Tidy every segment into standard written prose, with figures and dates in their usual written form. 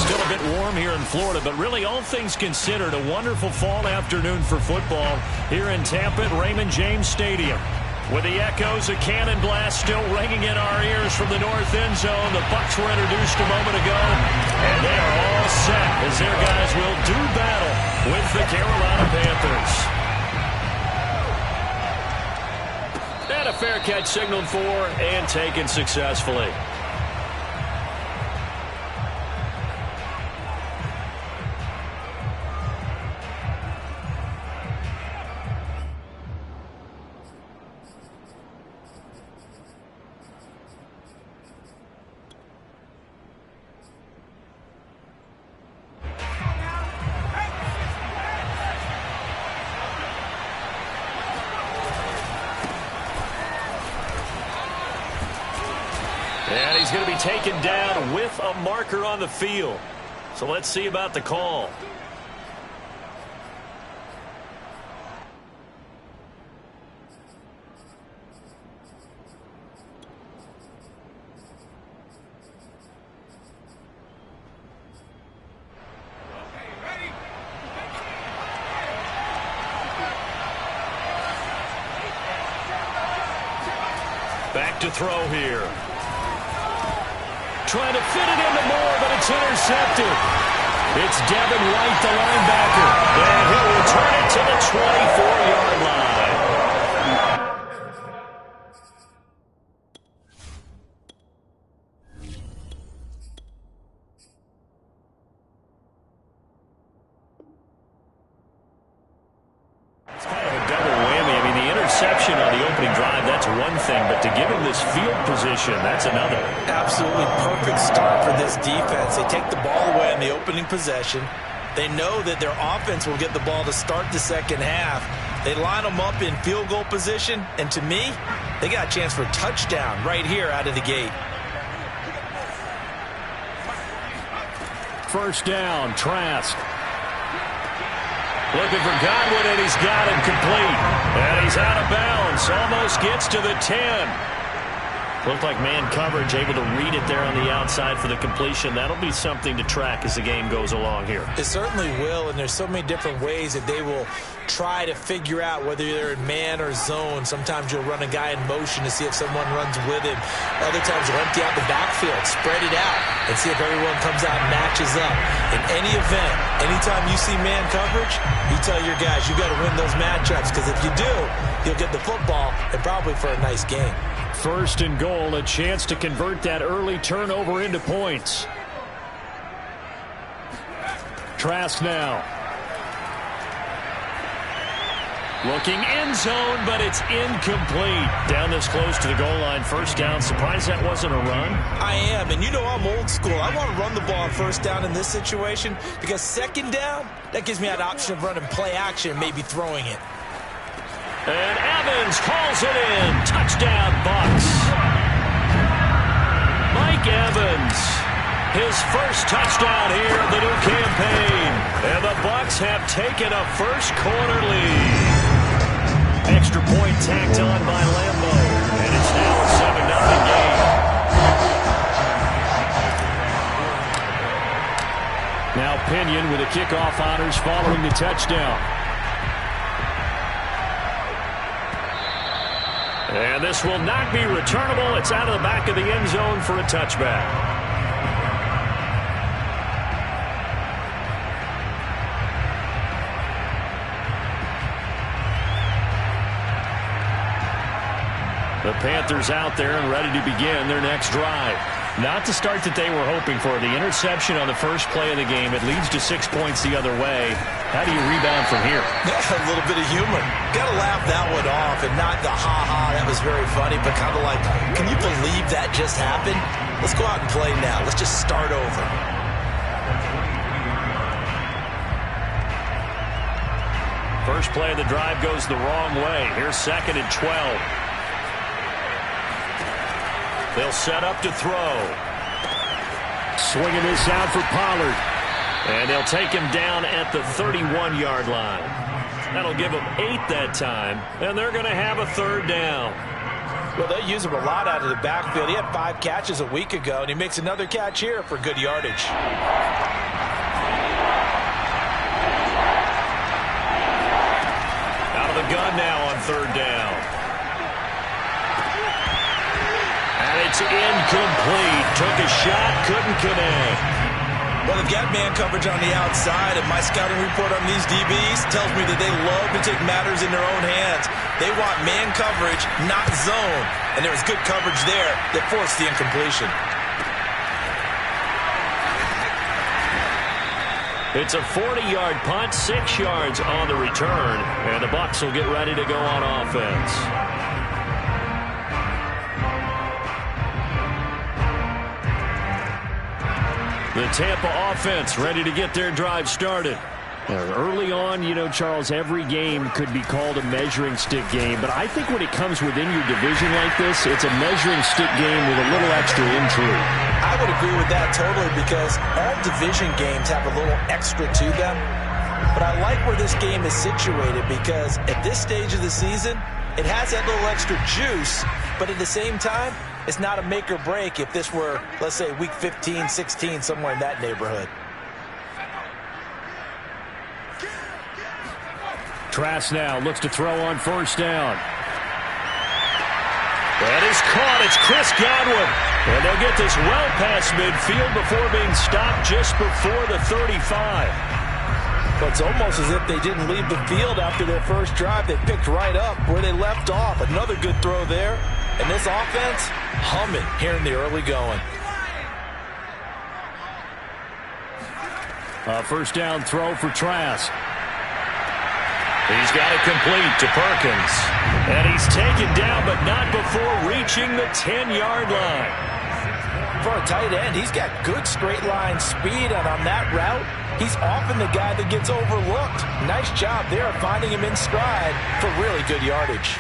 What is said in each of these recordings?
Still a bit warm here in Florida, but really all things considered, a wonderful fall afternoon for football here in Tampa at Raymond James Stadium. With the echoes of cannon blast still ringing in our ears from the north end zone, the Bucs were introduced a moment ago, and they are all set as their guys will do battle with the Carolina Panthers. And a fair catch signaled for and taken successfully. And he's going to be taken down with a marker on the field. So let's see about the call. Back to throw here. Trying to fit it into Moore, but it's intercepted. It's Devin White, the linebacker. And he'll return it to the 24-yard line. It's kind of a double whammy. I mean, the interception on the opening drive, that's one thing, but to give him this field position, that's another. Absolutely perfect start for this defense. They take the ball away in the opening possession. They know that their offense will get the ball to start the second half. They line them up in field goal position, and to me, they got a chance for a touchdown right here out of the gate. First down, Trask. Looking for Godwin, and he's got him complete. And he's out of bounds. Almost gets to the 10. Looked like man coverage, able to read it there on the outside for the completion. That'll be something to track as the game goes along here. It certainly will, and there's so many different ways that they will try to figure out whether they're in man or zone. Sometimes you'll run a guy in motion to see if someone runs with him. Other times you'll empty out the backfield, spread it out, and see if everyone comes out and matches up. In any event, anytime you see man coverage, you tell your guys you got to win those matchups, because if you do, you'll get the football and probably for a nice game. First and goal, a chance to convert that early turnover into points. Trask now. Looking end zone, but it's incomplete. Down this close to the goal line, first down. Surprised that wasn't a run? I am, and you know I'm old school. I want to run the ball on first down in this situation, because second down, that gives me that option of running play action and maybe throwing it. And Evans calls it in. Touchdown, Bucs. Mike Evans, his first touchdown here of the new campaign. And the Bucs have taken a first-quarter lead. Extra point tacked on by Lambo. And it's now a 7-0 game. Now Pinion with the kickoff honors following the touchdown. And this will not be returnable. It's out of the back of the end zone for a touchback. The Panthers out there and ready to begin their next drive. Not the start that they were hoping for. The interception on the first play of the game. It leads to 6 points the other way. How do you rebound from here? A little bit of humor. Got to laugh that one off, and not the ha-ha, that was very funny, but kind of like, can you believe that just happened? Let's go out and play now. Let's just start over. First play of the drive goes the wrong way. Here's 2nd and 12. They'll set up to throw. Swinging this out for Pollard. And they'll take him down at the 31-yard line. That'll give them 8 that time, and they're going to have a third down. Well, they use him a lot out of the backfield. He had 5 catches a week ago, and he makes another catch here for good yardage. Out of the gun now on third down. And it's incomplete. Took a shot, couldn't connect. Well, they've got man coverage on the outside, and my scouting report on these DBs tells me that they love to take matters in their own hands. They want man coverage, not zone. And there was good coverage there that forced the incompletion. It's a 40-yard punt, 6 yards on the return, and the Bucs will get ready to go on offense. The Tampa offense ready to get their drive started. Early on, you know, Charles, every game could be called a measuring stick game, but I think when it comes within your division like this, it's a measuring stick game with a little extra intrigue. I would agree with that totally, because all division games have a little extra to them. But I like where this game is situated, because at this stage of the season, it has that little extra juice, but at the same time, it's not a make or break if this were, let's say, week 15, 16, somewhere in that neighborhood. Trask now looks to throw on first down. That is caught. It's Chris Godwin. And they'll get this well past midfield before being stopped just before the 35. But it's almost as if they didn't leave the field after their first drive. They picked right up where they left off. Another good throw there. And this offense, humming here in the early going. A first down throw for Trask. He's got it complete to Perkins. And he's taken down, but not before reaching the 10-yard line. For a tight end, he's got good straight line speed, and on that route, he's often the guy that gets overlooked. Nice job there finding him in stride for really good yardage.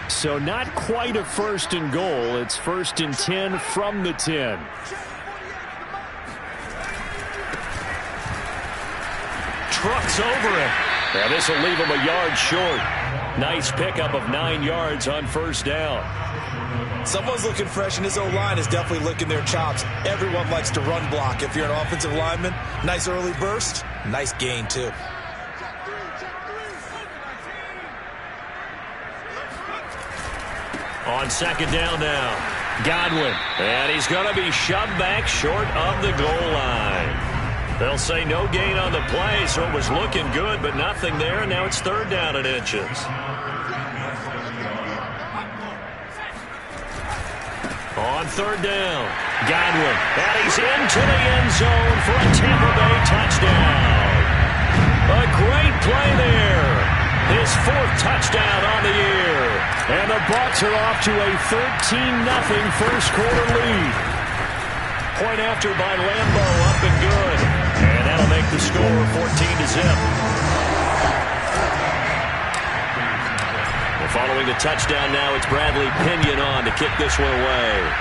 So not quite a first and goal. It's first and 10 from the 10. Trucks over it. Now this will leave him a yard short. Nice pickup of 9 yards on first down. Someone's looking fresh, and this O-line is definitely licking their chops. Everyone likes to run block. If you're an offensive lineman, nice early burst, nice gain too. On second down now, Godwin. And he's going to be shoved back short of the goal line. They'll say no gain on the play, so it was looking good, but nothing there, and now it's third down and inches. On third down, Godwin. And he's into the end zone for a Tampa Bay touchdown. A great play there. His fourth touchdown on the year. And the Bucs are off to a 13-0 first quarter lead. Point after by Lambeau, up and good. And that'll make the score 14-0. Well, following the touchdown now, it's Bradley Pinion on to kick this one away.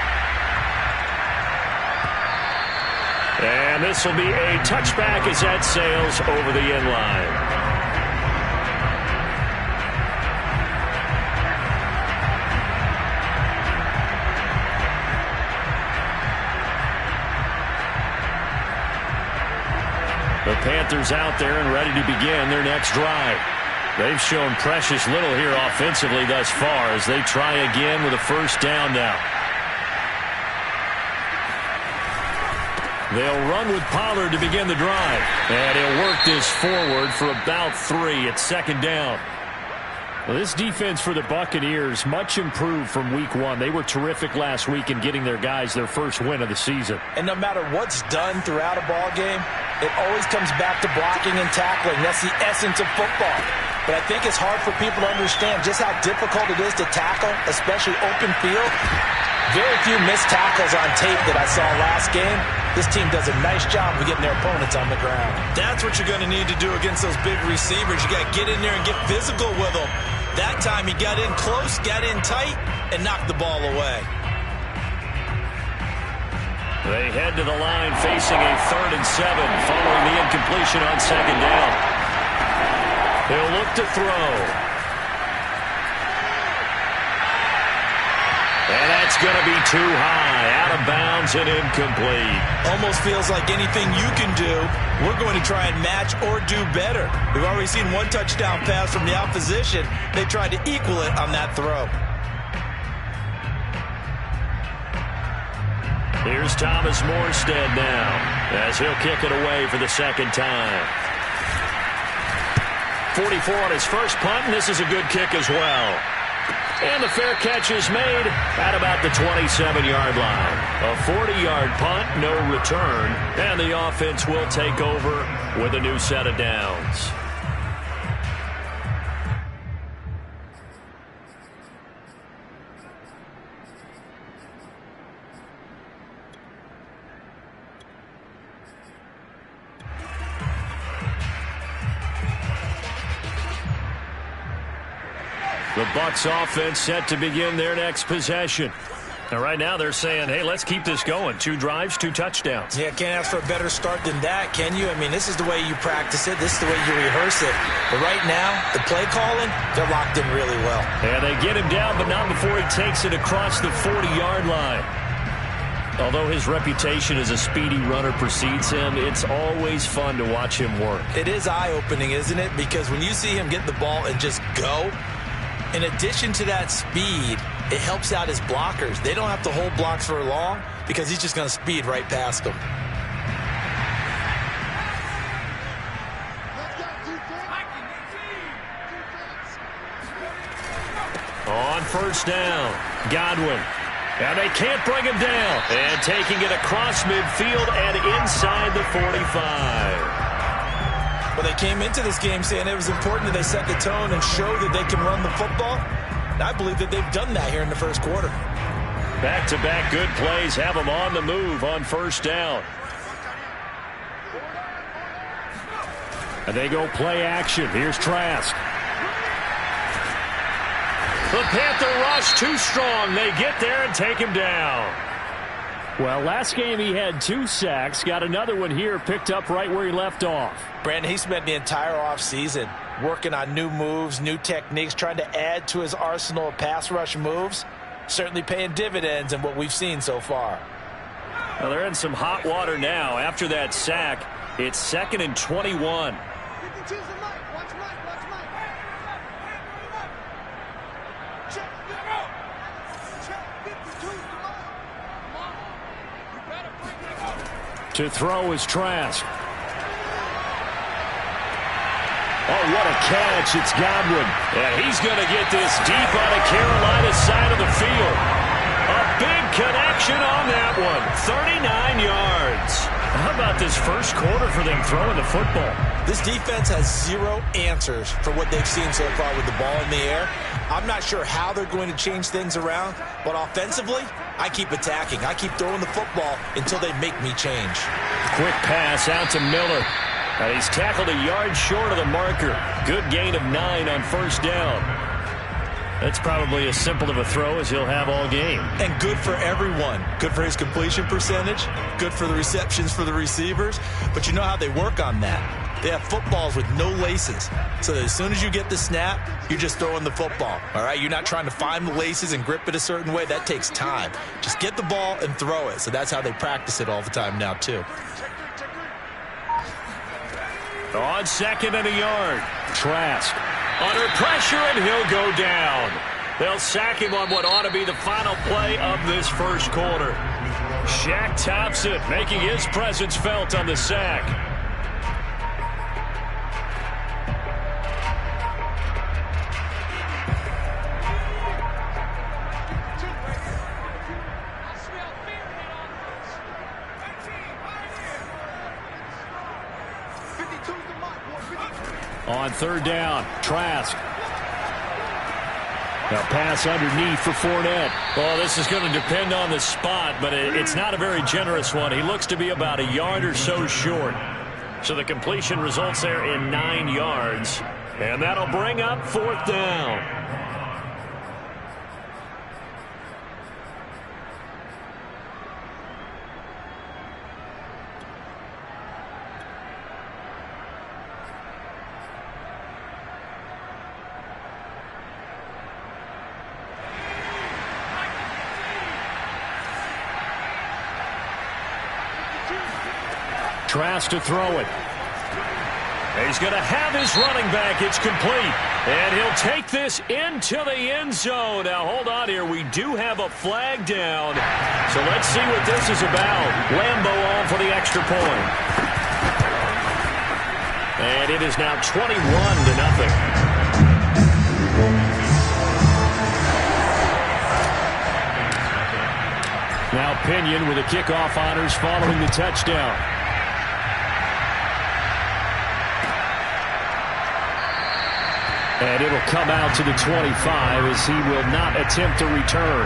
And this will be a touchback as that sails over the end line. The Panthers out there and ready to begin their next drive. They've shown precious little here offensively thus far as they try again with a first down now. They'll run with Pollard to begin the drive. And he'll work this forward for about 3 at second down. Well, this defense for the Buccaneers, much improved from week 1. They were terrific last week in getting their guys their first win of the season. And no matter what's done throughout a ball game, it always comes back to blocking and tackling. That's the essence of football. But I think it's hard for people to understand just how difficult it is to tackle, especially open field. Very few missed tackles on tape that I saw last game. This team does a nice job of getting their opponents on the ground. That's what you're going to need to do against those big receivers. You got to get in there and get physical with them. That time he got in close, got in tight, and knocked the ball away. They head to the line facing a 3rd and 7 following the incompletion on second down. He'll look to throw. And that's going to be too high, out of bounds and incomplete. Almost feels like anything you can do, we're going to try and match or do better. We've already seen one touchdown pass from the opposition. They tried to equal it on that throw. Here's Thomas Morstead now, as he'll kick it away for the second time. 44 on his first punt, and this is a good kick as well. And the fair catch is made at about the 27-yard line. A 40-yard punt, no return, and the offense will take over with a new set of downs. The Bucs offense set to begin their next possession. And right now they're saying, hey, let's keep this going. 2 drives, 2 touchdowns. Yeah, can't ask for a better start than that, can you? I mean, this is the way you practice it. This is the way you rehearse it. But right now, the play calling, they're locked in really well. And they get him down, but not before he takes it across the 40-yard line. Although his reputation as a speedy runner precedes him, it's always fun to watch him work. It is eye-opening, isn't it? Because when you see him get the ball and just go, in addition to that speed, it helps out his blockers. They don't have to hold blocks for long because he's just going to speed right past them. On first down, Godwin. And they can't bring him down. And taking it across midfield and inside the 45. Well, they came into this game saying it was important that they set the tone and show that they can run the football. I believe that they've done that here in the first quarter. Back-to-back good plays have them on the move on first down. And they go play action. Here's Trask. The Panther rush too strong. They get there and take him down. Well, last game he had 2 sacks. Got another one here, picked up right where he left off. Brandon, he spent the entire offseason working on new moves, new techniques, trying to add to his arsenal of pass rush moves. Certainly paying dividends in what we've seen so far. Well, they're in some hot water now. After that sack, it's 2nd and 21. To throw is Trask. Oh, what a catch. It's Godwin. And he's going to get this deep on the Carolina side of the field. A big connection on that one. 39 yards. How about this first quarter for them throwing the football? This defense has 0 answers for what they've seen so far with the ball in the air. I'm not sure how they're going to change things around, but offensively, I keep attacking. I keep throwing the football until they make me change. Quick pass out to Miller. And he's tackled a yard short of the marker. Good gain of 9 on first down. That's probably as simple of a throw as he'll have all game. And good for everyone. Good for his completion percentage. Good for the receptions for the receivers. But you know how they work on that. They have footballs with no laces. So that as soon as you get the snap, you're just throwing the football. All right? You're not trying to find the laces and grip it a certain way. That takes time. Just get the ball and throw it. So that's how they practice it all the time now, too. On 2nd and a yard, Trask under pressure, and he'll go down. They'll sack him on what ought to be the final play of this first quarter. Shaq Thompson making his presence felt on the sack. On 3rd down, Trask. A pass underneath for Fournette. Well, this is going to depend on the spot, but it's not a very generous one. He looks to be about a yard or so short. So the completion results there in 9 yards. And that'll bring up 4th down. Trask to throw it. He's going to have his running back. It's complete. And he'll take this into the end zone. Now, hold on here. We do have a flag down. So let's see what this is about. Lambeau on for the extra point. And it is now 21-0. Now Pinion with the kickoff honors following the touchdown. And it'll come out to the 25 as he will not attempt to return.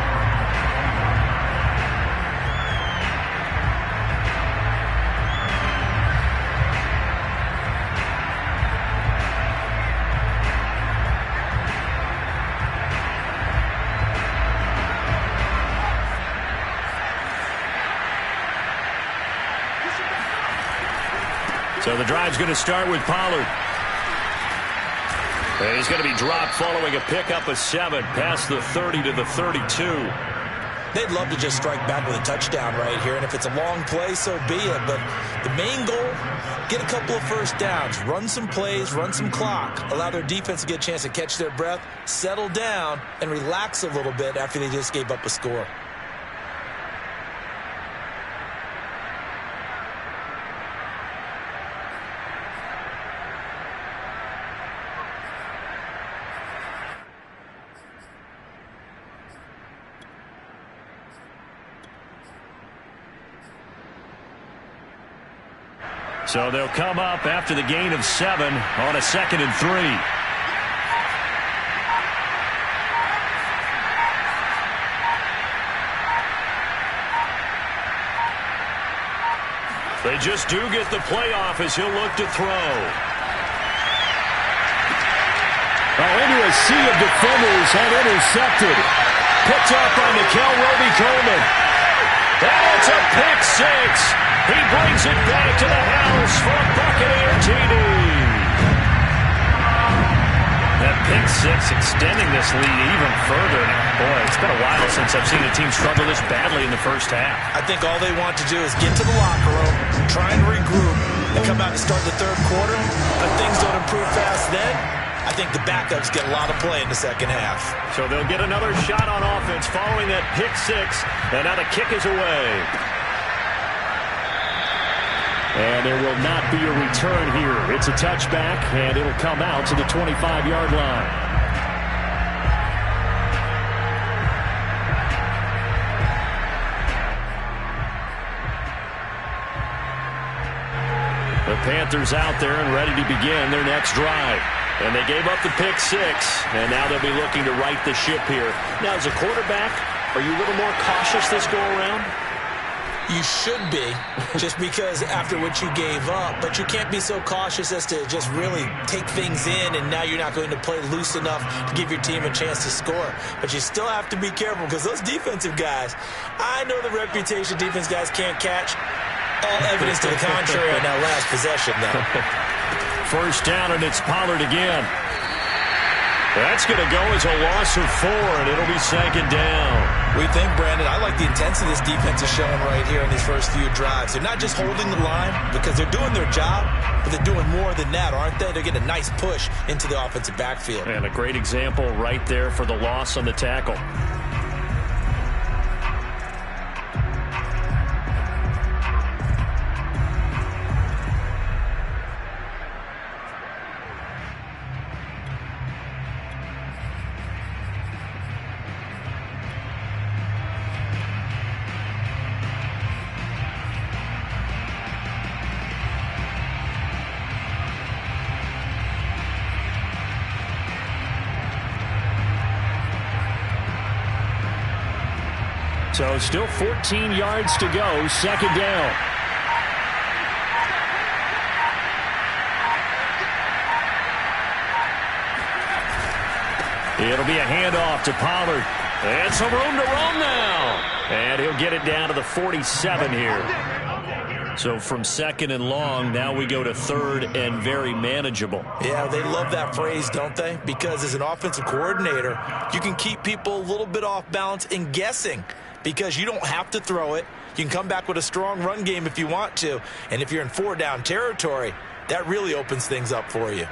So the drive's going to start with Pollard. And he's going to be dropped following a pickup of 7 past the 30 to the 32. They'd love to just strike back with a touchdown right here, and if it's a long play, so be it. But the main goal, get a couple of first downs, run some plays, run some clock, allow their defense to get a chance to catch their breath, settle down, and relax a little bit after they just gave up a score. So they'll come up after the gain of 7 on a 2nd and 3. They just do get the playoff as he'll look to throw. Into a sea of defenders and intercepted. Picked up by Nickel Roby-Coleman. And it's a pick 6. He brings it back to the house for a Buccaneer TD. That pick 6 extending this lead even further. Boy, it's been a while since I've seen a team struggle this badly in the first half. I think all they want to do is get to the locker room, try and regroup, and come out and start the third quarter. But things don't improve fast then. I think the backups get a lot of play in the second half. So they'll get another shot on offense following that pick 6. And now the kick is away. And there will not be a return here. It's a touchback, and it'll come out to the 25-yard line. The Panthers out there and ready to begin their next drive. And they gave up the pick 6, and now they'll be looking to right the ship here. Now, as a quarterback, are you a little more cautious this go-around? You should be, just because after what you gave up. But you can't be so cautious as to just really take things in, and now you're not going to play loose enough to give your team a chance to score. But you still have to be careful, because those defensive guys, I know the reputation defense guys can't catch. All evidence to the contrary on that last possession, though. First down, and it's Pollard again. That's going to go as a loss of 4, and it'll be 2nd down. We think, Brandon, I like the intensity this defense is showing right here in these first few drives. They're not just holding the line because they're doing their job, but they're doing more than that, aren't they? They're getting a nice push into the offensive backfield. And a great example right there for the loss on the tackle. So still 14 yards to go, 2nd down. It'll be a handoff to Pollard. And some room to roam now. And he'll get it down to the 47 here. So from 2nd and long, now we go to 3rd and very manageable. Yeah, they love that phrase, don't they? Because as an offensive coordinator, you can keep people a little bit off balance and guessing. Because you don't have to throw it. You can come back with a strong run game if you want to. And if you're in 4-down territory, that really opens things up for you.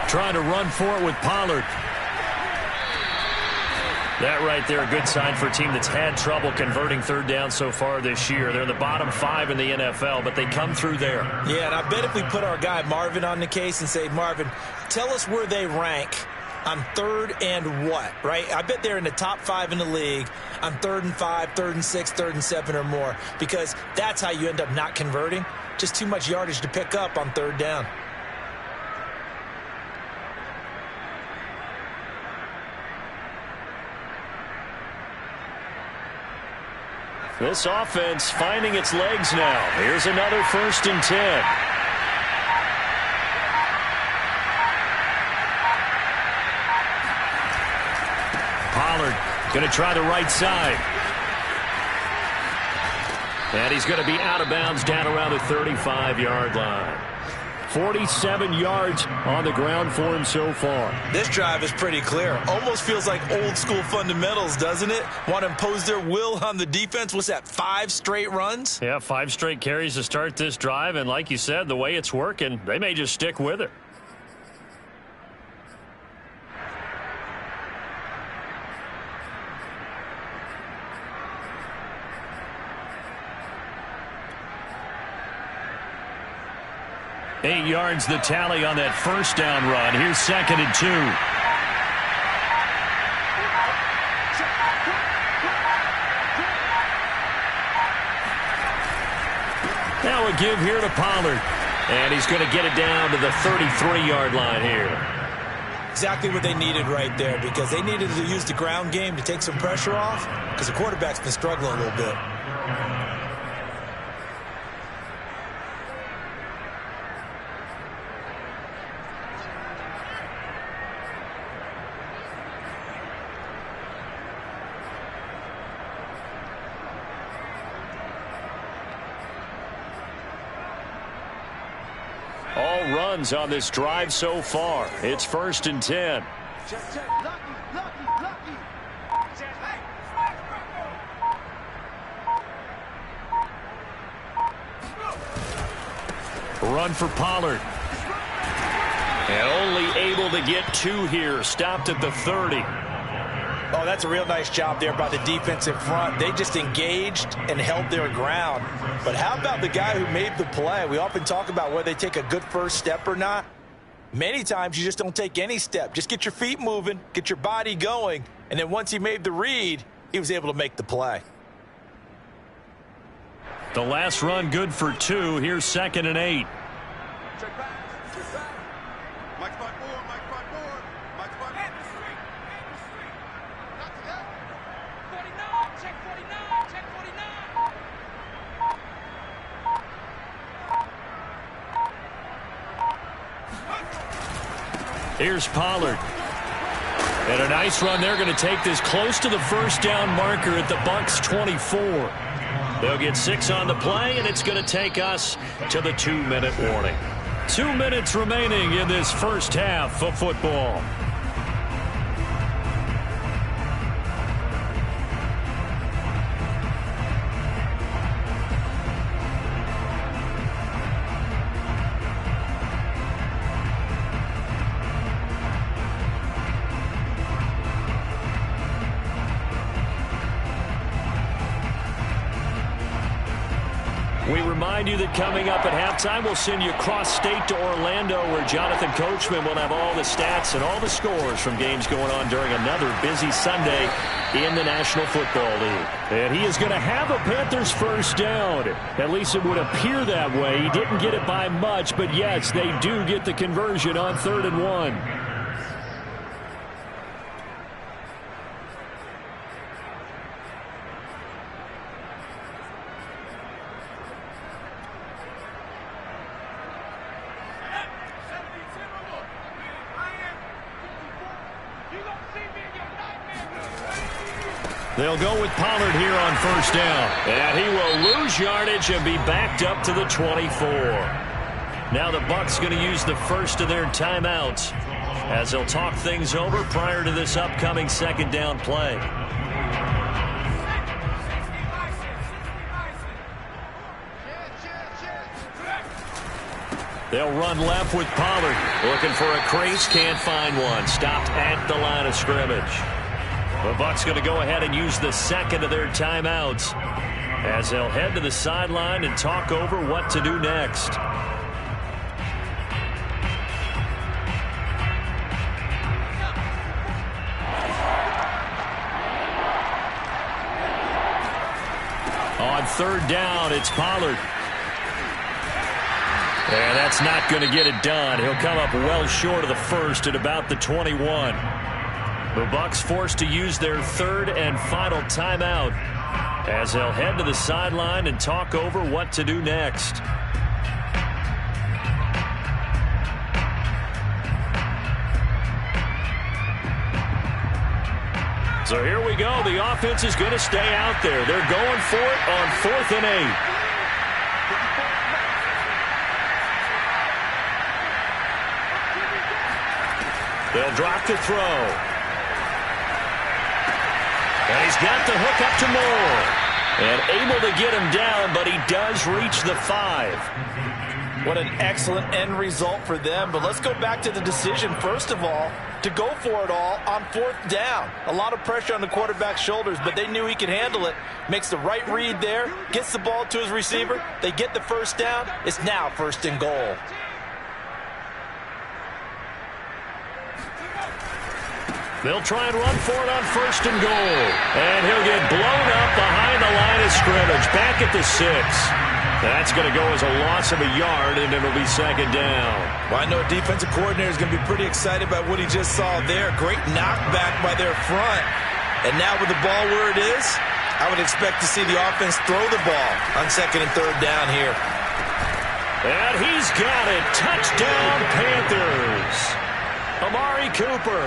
Trying to run for it with Pollard. That right there, a good sign for a team that's had trouble converting third down so far this year. They're in the bottom 5 in the NFL, but they come through there. Yeah, and I bet if we put our guy Marvin on the case and say, Marvin, tell us where they rank on third and what, right? I bet they're in the top 5 in the league on 3rd and 5, 3rd and 6, 3rd and 7 or more, because that's how you end up not converting. Just too much yardage to pick up on third down. This offense finding its legs now. Here's another 1st and 10. Pollard going to try the right side. And he's going to be out of bounds down around the 35-yard line. 47 yards on the ground for him so far. This drive is pretty clear. Almost feels like old school fundamentals, doesn't it? Want to impose their will on the defense. What's that, 5 straight runs? Yeah, 5 straight carries to start this drive. And like you said, the way it's working, they may just stick with it. Eight yards the tally on that 1st down run. Here's 2nd and 2. Now a give here to Pollard. And he's going to get it down to the 33-yard line here. Exactly what they needed right there, because they needed to use the ground game to take some pressure off, because the quarterback's been struggling a little bit. All runs on this drive so far. It's 1st and 10. Run for Pollard. And only able to get 2 here. Stopped at the 30. Oh, that's a real nice job there by the defensive front. They just engaged and held their ground. But how about the guy who made the play? We often talk about whether they take a good first step or not. Many times you just don't take any step. Just get your feet moving, get your body going, and then once he made the read, he was able to make the play. The last run good for 2. Here's 2nd and 8. Check back. Mike spot 4, Mike spot 4, Mike spot 4. 49, check 49, check 49. Here's Pollard. And a nice run. They're going to take this close to the 1st down marker at the Bucs 24. They'll get 6 on the play, and it's going to take us to the 2-minute warning. 2 minutes remaining in this first half of football. We remind you that coming up at halftime, we'll send you cross-state to Orlando, where Jonathan Coachman will have all the stats and all the scores from games going on during another busy Sunday in the National Football League. And he is going to have a Panthers first down. At least it would appear that way. He didn't get it by much, but yes, they do get the conversion on 3rd and 1. They'll go with Pollard here on first down. And he will lose yardage and be backed up to the 24. Now the Bucs going to use the first of their timeouts as they'll talk things over prior to this upcoming second down play. They'll run left with Pollard. Looking for a crease, can't find one. Stopped at the line of scrimmage. The Bucs going to go ahead and use the second of their timeouts as they'll head to the sideline and talk over what to do next. On third down, it's Pollard. And that's not going to get it done. He'll come up well short of the first at about the 21. The Bucs forced to use their third and final timeout as they'll head to the sideline and talk over what to do next. So here we go. The offense is going to stay out there. They're going for it on 4th and 8. They'll drop the throw. And he's got the hook up to Moore. And able to get him down, but he does reach the 5. What an excellent end result for them. But let's go back to the decision, first of all, to go for it all on 4th down. A lot of pressure on the quarterback's shoulders, but they knew he could handle it. Makes the right read there, gets the ball to his receiver. They get the first down. It's now 1st and goal. They'll try and run for it on 1st and goal. And he'll get blown up behind the line of scrimmage. Back at the 6. That's going to go as a loss of a yard, and it'll be 2nd down. Well, I know a defensive coordinator is going to be pretty excited about what he just saw there. Great knockback by their front. And now with the ball where it is, I would expect to see the offense throw the ball on 2nd and 3rd down here. And he's got it. Touchdown, Panthers. Amari Cooper.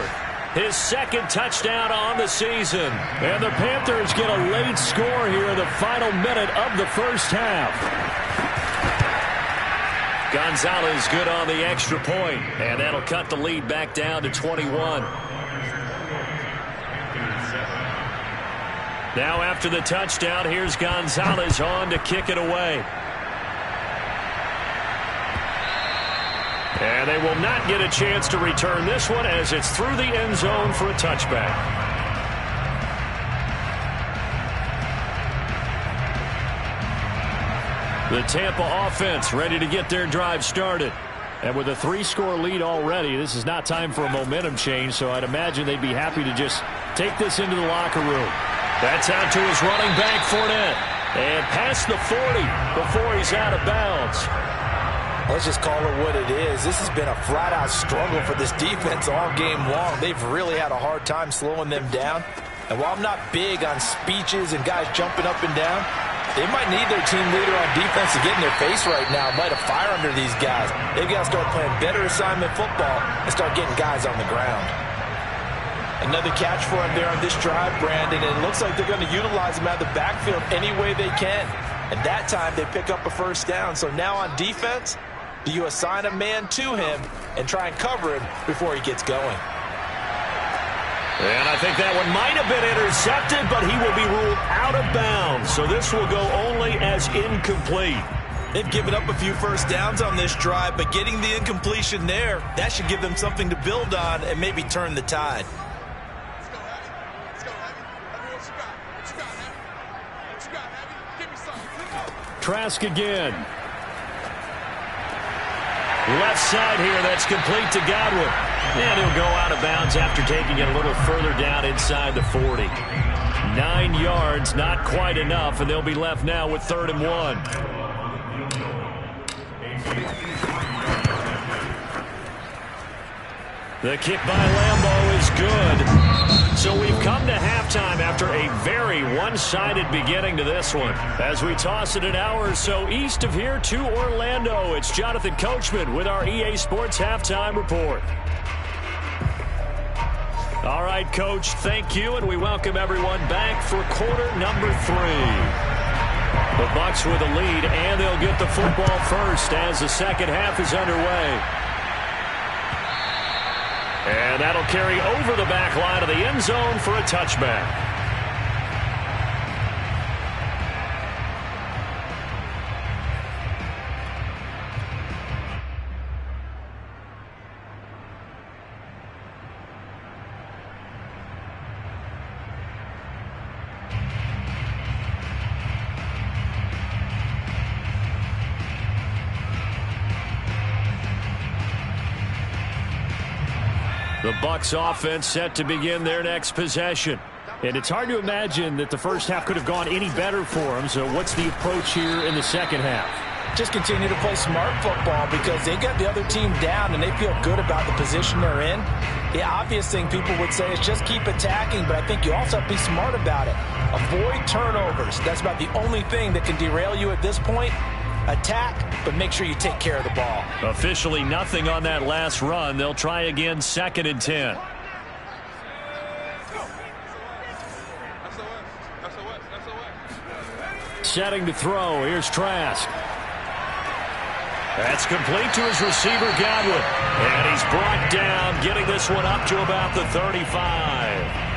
His 2nd touchdown on the season. And the Panthers get a late score here in the final minute of the first half. Gonzalez good on the extra point, and that'll cut the lead back down to 21. Now after the touchdown, here's Gonzalez on to kick it away. And they will not get a chance to return this one as it's through the end zone for a touchback. The Tampa offense ready to get their drive started. And with a 3-score lead already, this is not time for a momentum change, so I'd imagine they'd be happy to just take this into the locker room. That's out to his running back, Fournette. And past the 40 before he's out of bounds. Let's just call it what it is. This has been a flat-out struggle for this defense all game long. They've really had a hard time slowing them down. And while I'm not big on speeches and guys jumping up and down, they might need their team leader on defense to get in their face right now, light a fire under these guys. They've got to start playing better assignment football and start getting guys on the ground. Another catch for him there on this drive, Brandon, and it looks like they're going to utilize him out of the backfield any way they can. And that time they pick up a first down. So now on defense, do you assign a man to him and try and cover him before he gets going? And I think that one might have been intercepted, but he will be ruled out of bounds. So this will go only as incomplete. They've given up a few first downs on this drive, but getting the incompletion there, that should give them something to build on and maybe turn the tide. Let's go, Heavy. Let's go, Heavy. Heavy, what you got? What you got, Heavy? What you got, Heavy? Give me something. Trask again. Left side here, that's complete to Godwin. And he'll go out of bounds after taking it a little further down inside the 40. 9 yards, not quite enough, and they'll be left now with 3rd and 1. The kick by Lambeau is good. So we've come to halftime after a very one-sided beginning to this one. As we toss it an hour or so east of here to Orlando, it's Jonathan Coachman with our EA Sports Halftime Report. All right, Coach, thank you, and we welcome everyone back for quarter number 3. The Bucs with a lead, and they'll get the football first as the second half is underway. And that'll carry over the back line of the end zone for a touchback. The Bucs offense set to begin their next possession. And it's hard to imagine that the first half could have gone any better for them. So what's the approach here in the second half? Just continue to play smart football because they got the other team down and they feel good about the position they're in. The obvious thing people would say is just keep attacking, but I think you also have to be smart about it. Avoid turnovers. That's about the only thing that can derail you at this point. Attack, but make sure you take care of the ball. Officially nothing on that last run. They'll try again, 2nd and 10. Setting to throw. Here's Trask. That's complete to his receiver, Godwin. And he's brought down, getting this one up to about the 35.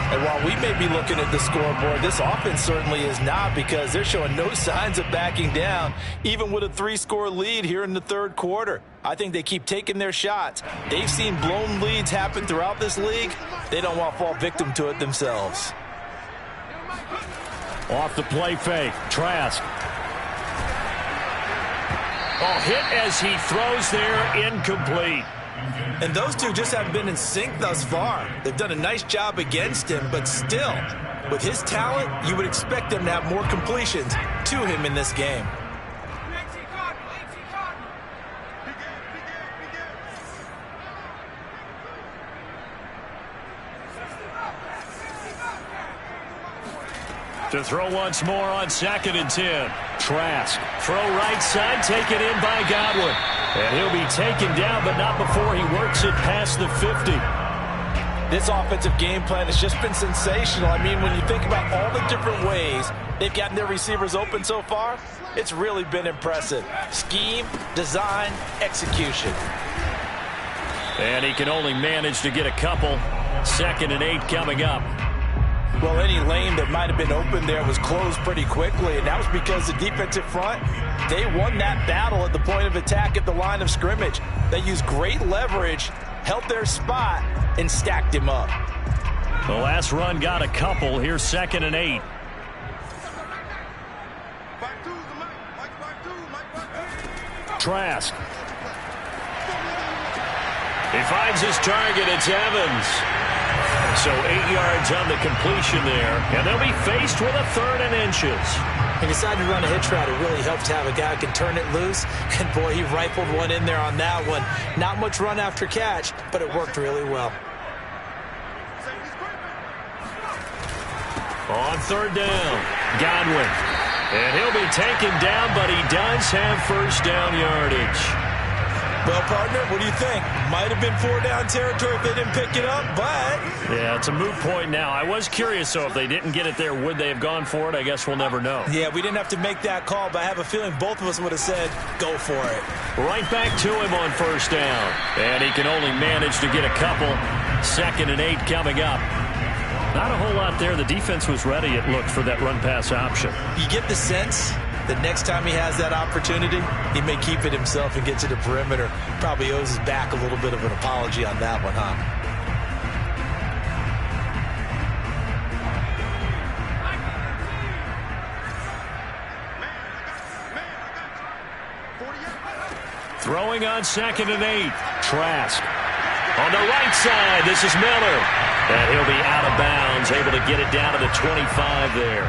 And while we may be looking at the scoreboard, this offense certainly is not because they're showing no signs of backing down, even with a 3-score lead here in the third quarter. I think they keep taking their shots. They've seen blown leads happen throughout this league. They don't want to fall victim to it themselves. Off the play fake, Trask. Oh, hit as he throws there, incomplete. And those two just haven't been in sync thus far. They've done a nice job against him, but still, with his talent, you would expect them to have more completions to him in this game. To throw once more on 2nd and 10. Trask. Throw right side, taken in by Godwin. And he'll be taken down, but not before he works it past the 50. This offensive game plan has just been sensational. I mean, when you think about all the different ways they've gotten their receivers open so far, it's really been impressive. Scheme, design, execution. And he can only manage to get a couple. 2nd and 8 coming up. Well, any lane that might have been open there was closed pretty quickly, and that was because the defensive front, they won that battle at the point of attack at the line of scrimmage. They used great leverage, held their spot, and stacked him up. The last run got a couple. Here's 2nd and 8. Trask. He finds his target. It's Evans. So 8 yards on the completion there. And they'll be faced with a 3rd and inches. He decided to run a hitch route. It really helped to have a guy who can turn it loose. And, boy, he rifled one in there on that one. Not much run after catch, but it worked really well. On 3rd down, Godwin. And he'll be taken down, but he does have first down yardage. Well, partner, what do you think? Might have been 4-down territory if they didn't pick it up, but... Yeah, it's a moot point now. I was curious, so if they didn't get it there, would they have gone for it? I guess we'll never know. Yeah, we didn't have to make that call, but I have a feeling both of us would have said, go for it. Right back to him on first down. And he can only manage to get a couple. 2nd and 8 coming up. Not a whole lot there. The defense was ready, it looked, for that run-pass option. You get the sense that next time he has that opportunity, he may keep it himself and get to the perimeter. Probably owes his back a little bit of an apology on that one, huh? Throwing on 2nd and 8. Trask. On the right side, this is Miller. And he'll be out of bounds, able to get it down to the 25 there.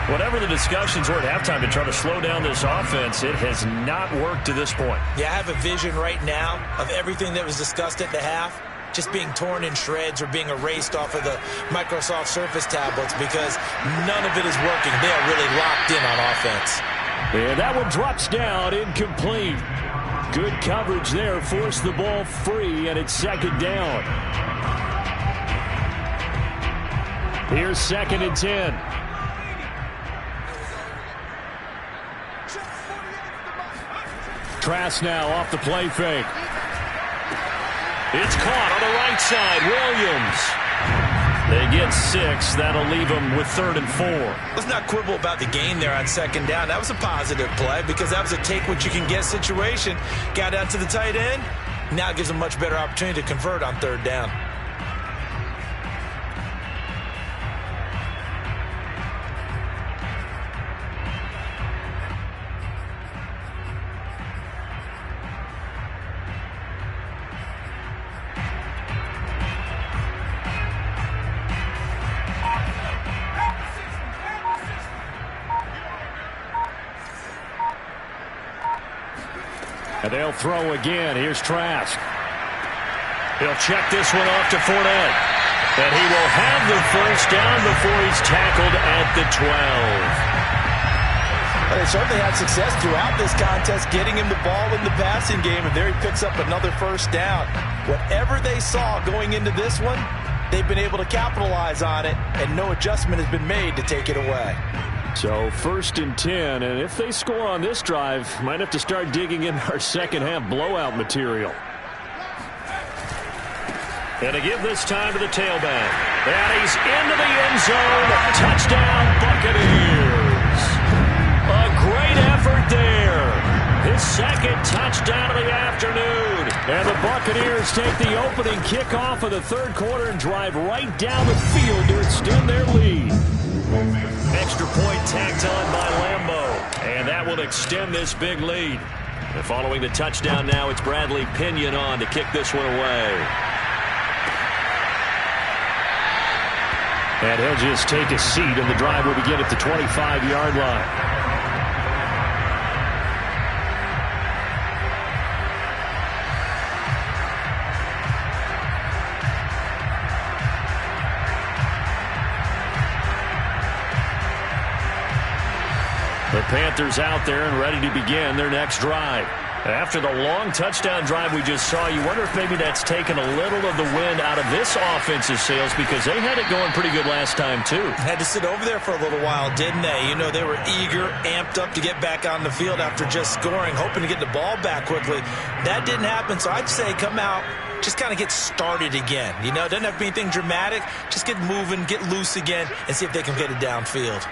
Whatever the discussions were at halftime to try to slow down this offense, it has not worked to this point. Yeah, I have a vision right now of everything that was discussed at the half just being torn in shreds or being erased off of the Microsoft Surface tablets because none of it is working. They are really locked in on offense. Yeah, that one drops down, incomplete. Good coverage there, forced the ball free, and it's 2nd down. Here's 2nd and 10. Trask now off the play fake. It's caught on the right side. Williams. They get 6. That'll leave them with 3rd and 4. Let's not quibble about the gain there on 2nd down. That was a positive play because that was a take-what-you-can-get situation. Got out to the tight end. Now it gives them a much better opportunity to convert on 3rd down. And they'll throw again. Here's Trask. He'll check this one off to Fournette. And he will have the 1st down before he's tackled at the 12. Well, they certainly had success throughout this contest getting him the ball in the passing game, and there he picks up another 1st down. Whatever they saw going into this one, they've been able to capitalize on it, and no adjustment has been made to take it away. So 1st and 10, and if they score on this drive, might have to start digging in our second-half blowout material. And to give this time to the tailback. And he's into the end zone. Touchdown, Buccaneers. A great effort there. His 2nd touchdown of the afternoon. And the Buccaneers take the opening kickoff of the 3rd quarter and drive right down the field to extend their lead. Extra point tacked on by Lambeau. And that will extend this big lead. And following the touchdown now, it's Bradley Pinion on to kick this one away. And he'll just take a seat, and the drive will begin at the 25-yard line. The Panthers out there and ready to begin their next drive. After the long touchdown drive we just saw, you wonder if maybe that's taken a little of the wind out of this offense's sails because they had it going pretty good last time, too. Had to sit over there for a little while, didn't they? You know, they were eager, amped up to get back on the field after just scoring, hoping to get the ball back quickly. That didn't happen, so I'd say come out, just kind of get started again. You know, it doesn't have to be anything dramatic. Just get moving, get loose again, and see if they can get it downfield.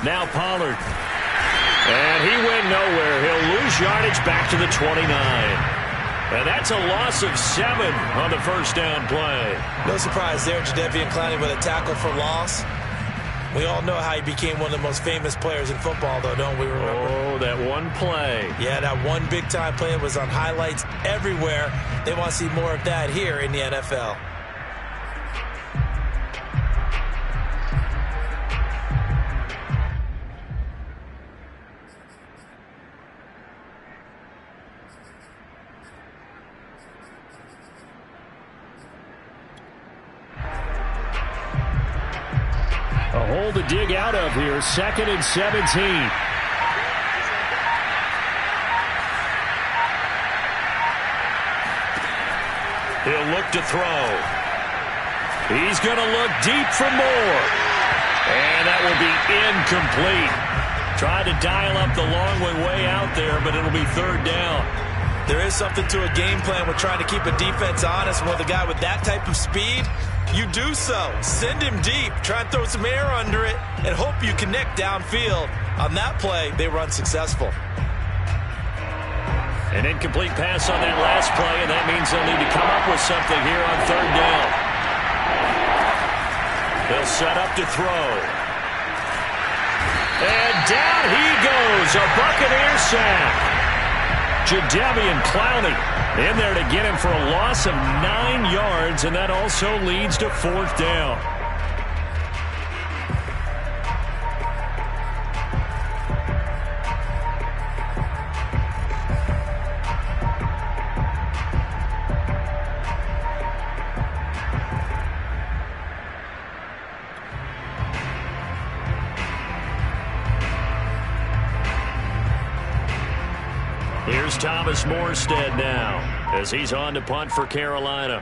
Now Pollard. And he went nowhere. He'll lose yardage back to the 29. And that's a loss of 7 on the 1st down play. No surprise there, Jadeveon Clowney with a tackle for loss. We all know how he became one of the most famous players in football, though, don't we remember? Oh, that one play. Yeah, that one big-time play was on highlights everywhere. They want to see more of that here in the NFL. A hole to dig out of here. 2nd and 17. He'll look to throw. He's going to look deep for more. And that will be incomplete. Tried to dial up the long way out there, but it'll be 3rd down. There is something to a game plan with trying to keep a defense honest. With a guy with that type of speed, you do so. Send him deep. Try and throw some air under it and hope you connect downfield. On that play, they were unsuccessful. An incomplete pass on that last play, and that means they'll need to come up with something here on 3rd down. They'll set up to throw. And down he goes. A Buccaneer sack. Jadeveon Clowney in there to get him for a loss of 9 yards, and that also leads to 4th down. Here's Thomas Morstead now as he's on to punt for Carolina.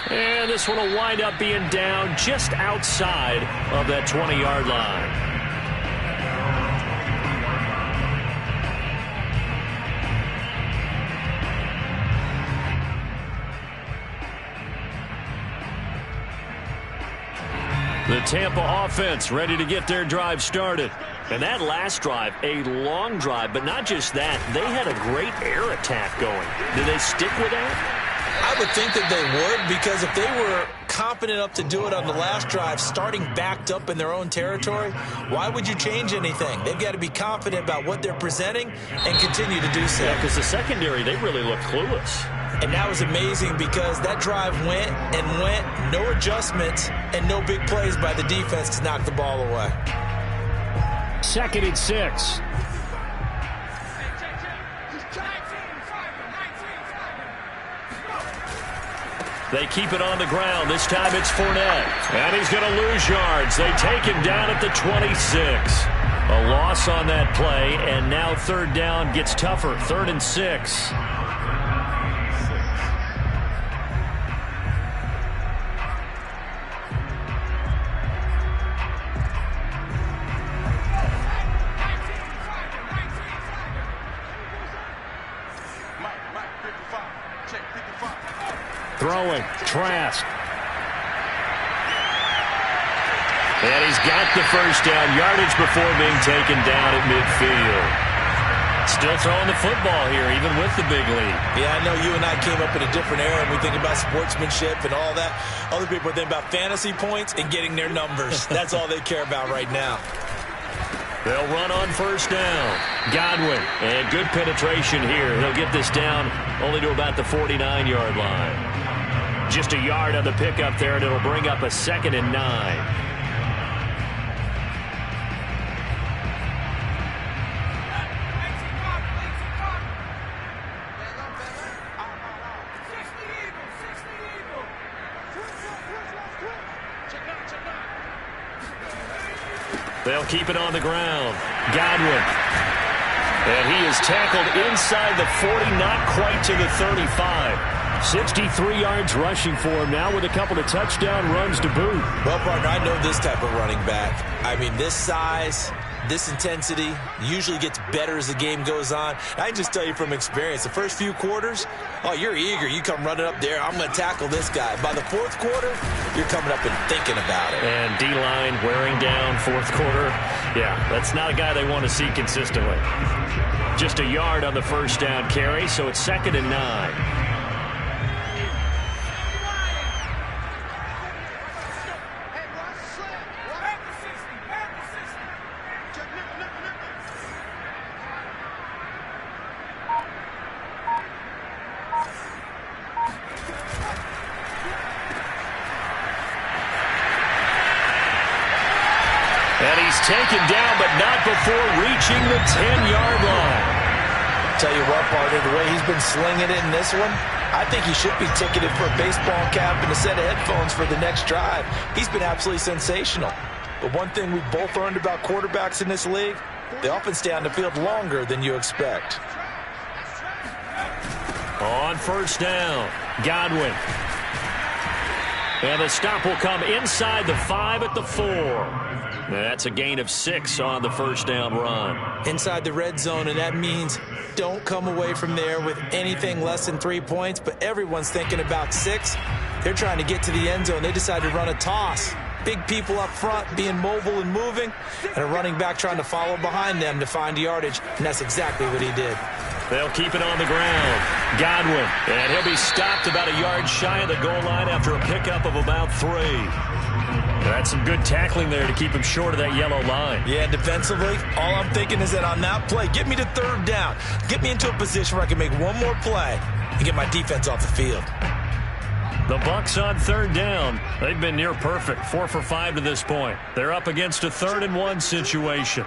And this one will wind up being down just outside of that 20-yard line. The Tampa offense ready to get their drive started. And that last drive, a long drive, but not just that. They had a great air attack going. Did they stick with that? I would think that they would, because if they were confident enough to do it on the last drive, starting backed up in their own territory, why would you change anything? They've got to be confident about what they're presenting and continue to do so. Yeah, because the secondary, they really look clueless. And that was amazing because that drive went and went, no adjustments, and no big plays by the defense to knock the ball away. 2nd and 6. They keep it on the ground. This time it's Fournette. And he's going to lose yards. They take him down at the 26. A loss on that play, and now 3rd down gets tougher. 3rd and 6. Throwing, Trask. And he's got the first down, yardage before being taken down at midfield. Still throwing the football here, even with the big lead. Yeah, I know you and I came up in a different era, and we think about sportsmanship and all that. Other people think about fantasy points and getting their numbers. That's all they care about right now. They'll run on 1st down. Godwin, and good penetration here. He'll get this down only to about the 49-yard line. Just a yard on the pickup there, and it'll bring up a 2nd and 9. They'll keep it on the ground. Godwin. And he is tackled inside the 40, not quite to the 35. 63 yards rushing for him now with a couple of touchdown runs to boot. Well, partner, I know this type of running back. I mean, this size, this intensity usually gets better as the game goes on. I can just tell you from experience, the first few quarters, oh, you're eager. You come running up there, I'm going to tackle this guy. By the 4th quarter, you're coming up and thinking about it. And D-line wearing down 4th quarter. Yeah, that's not a guy they want to see consistently. Just a yard on the 1st down carry, so it's 2nd and 9. Taken down, but not before reaching the 10-yard line. Tell you what, partner, the way he's been slinging it in this one, I think he should be ticketed for a baseball cap and a set of headphones for the next drive. He's been absolutely sensational. But one thing we've both learned about quarterbacks in this league, they often stay on the field longer than you expect. On 1st down, Godwin. And the stop will come inside the 5 at the 4. That's a gain of 6 on the 1st down run. Inside the red zone, and that means don't come away from there with anything less than 3 points, but everyone's thinking about 6. They're trying to get to the end zone. They decide to run a toss. Big people up front being mobile and moving, and a running back trying to follow behind them to find yardage, and that's exactly what he did. They'll keep it on the ground. Godwin, and he'll be stopped about a yard shy of the goal line after a pickup of about 3. That's some good tackling there to keep him short of that yellow line. Yeah, defensively, all I'm thinking is that on that play, get me to 3rd down. Get me into a position where I can make one more play and get my defense off the field. The Bucs on 3rd down. They've been near perfect, 4 for 5 to this point. They're up against a 3rd and 1 situation.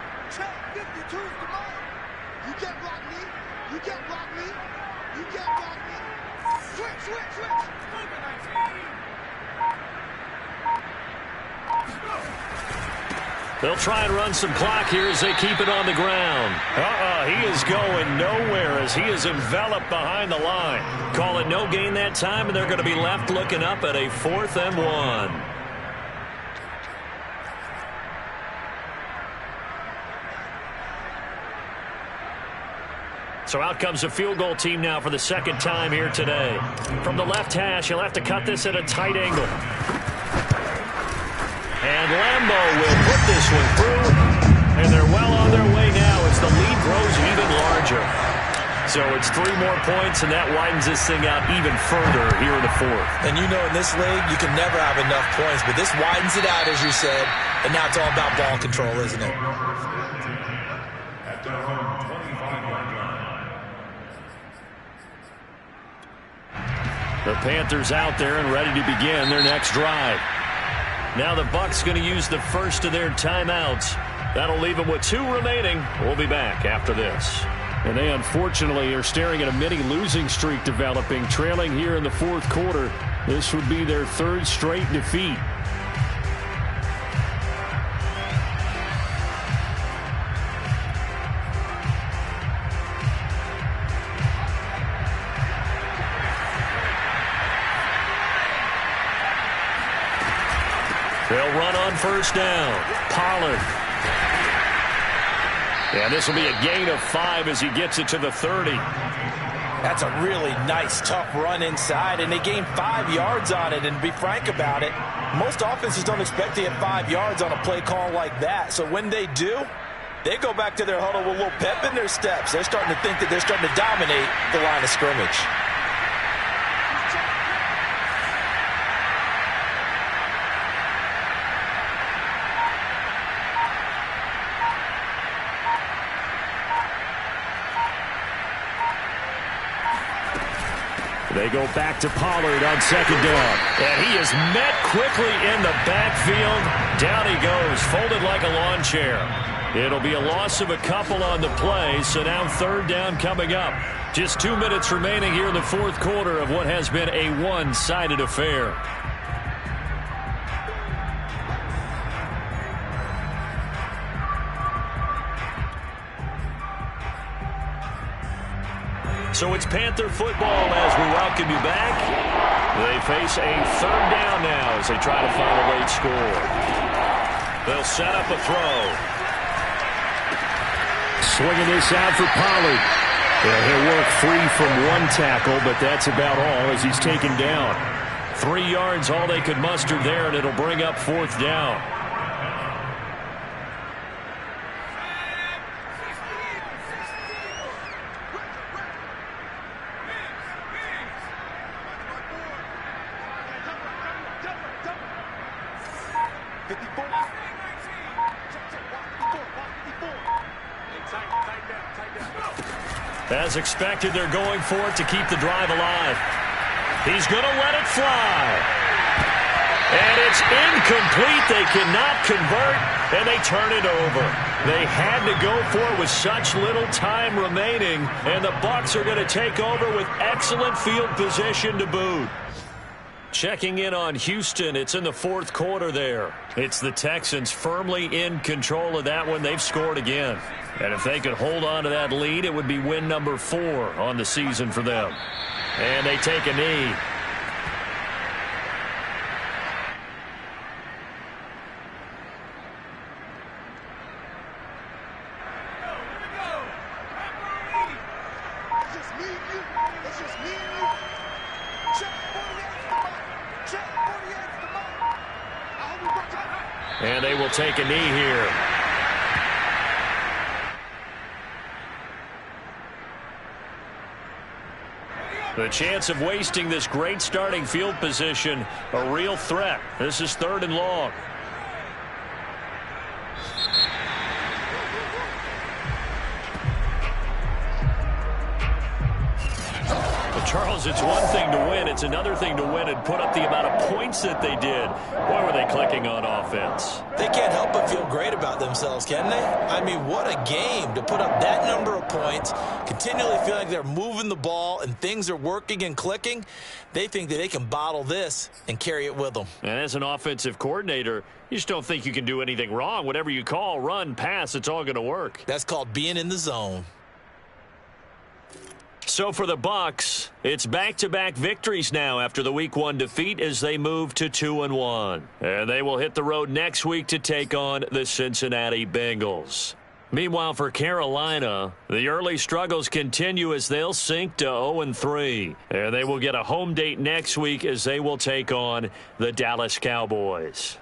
They'll try and run some clock here as they keep it on the ground. He is going nowhere as he is enveloped behind the line. Call it no gain that time, and they're going to be left looking up at a 4th and 1. So out comes a field goal team now for the second time here today. From the left hash, he'll have to cut this at a tight angle. And Lambo will put this one through, and they're well on their way now as the lead grows even larger. So it's 3 more points, and that widens this thing out even further here in the 4th. And you know in this league, you can never have enough points, but this widens it out, as you said, and now it's all about ball control, isn't it? The Panthers out there and ready to begin their next drive. Now the Bucs going to use the first of their timeouts. That'll leave them with 2 remaining. We'll be back after this. And they unfortunately are staring at a mini losing streak developing, trailing here in the 4th quarter. This would be their 3rd straight defeat. They'll run on first down. Pollard. And this will be a gain of 5 as he gets it to the 30. That's a really nice, tough run inside, and they gained 5 yards on it. And to be frank about it, most offenses don't expect to get 5 yards on a play call like that. So when they do, they go back to their huddle with a little pep in their steps. They're starting to think that they're starting to dominate the line of scrimmage. They go back to Pollard on second down. And he is met quickly in the backfield. Down he goes, folded like a lawn chair. It'll be a loss of a couple on the play, so now 3rd down coming up. Just 2 minutes remaining here in the 4th quarter of what has been a one-sided affair. So it's Panther football as we welcome you back. They face a 3rd down now as they try to find a late score. They'll set up a throw. Swinging this out for Pollard. He'll work free from 1 tackle, but that's about all as he's taken down. 3 yards, all they could muster there, and it'll bring up 4th down. As expected, they're going for it to keep the drive alive. He's going to let it fly. And it's incomplete. They cannot convert, and they turn it over. They had to go for it with such little time remaining, and the Bucs are going to take over with excellent field position to boot. Checking in on Houston, it's in the 4th quarter there. It's the Texans firmly in control of that one. They've scored again. And if they could hold on to that lead, it would be win number 4 on the season for them. And they take a knee. And they will take a knee here. The chance of wasting this great starting field position, a real threat. This is 3rd and long. Charles, it's one thing to win. It's another thing to win and put up the amount of points that they did. Boy, were they clicking on offense. They can't help but feel great about themselves, can they? I mean, what a game to put up that number of points, continually feel like they're moving the ball and things are working and clicking. They think that they can bottle this and carry it with them. And as an offensive coordinator, you just don't think you can do anything wrong. Whatever you call, run, pass, it's all going to work. That's called being in the zone. So for the Bucs, it's back-to-back victories now after the Week 1 defeat as they move to 2-1. And they will hit the road next week to take on the Cincinnati Bengals. Meanwhile, for Carolina, the early struggles continue as they'll sink to 0-3. And they will get a home date next week as they will take on the Dallas Cowboys.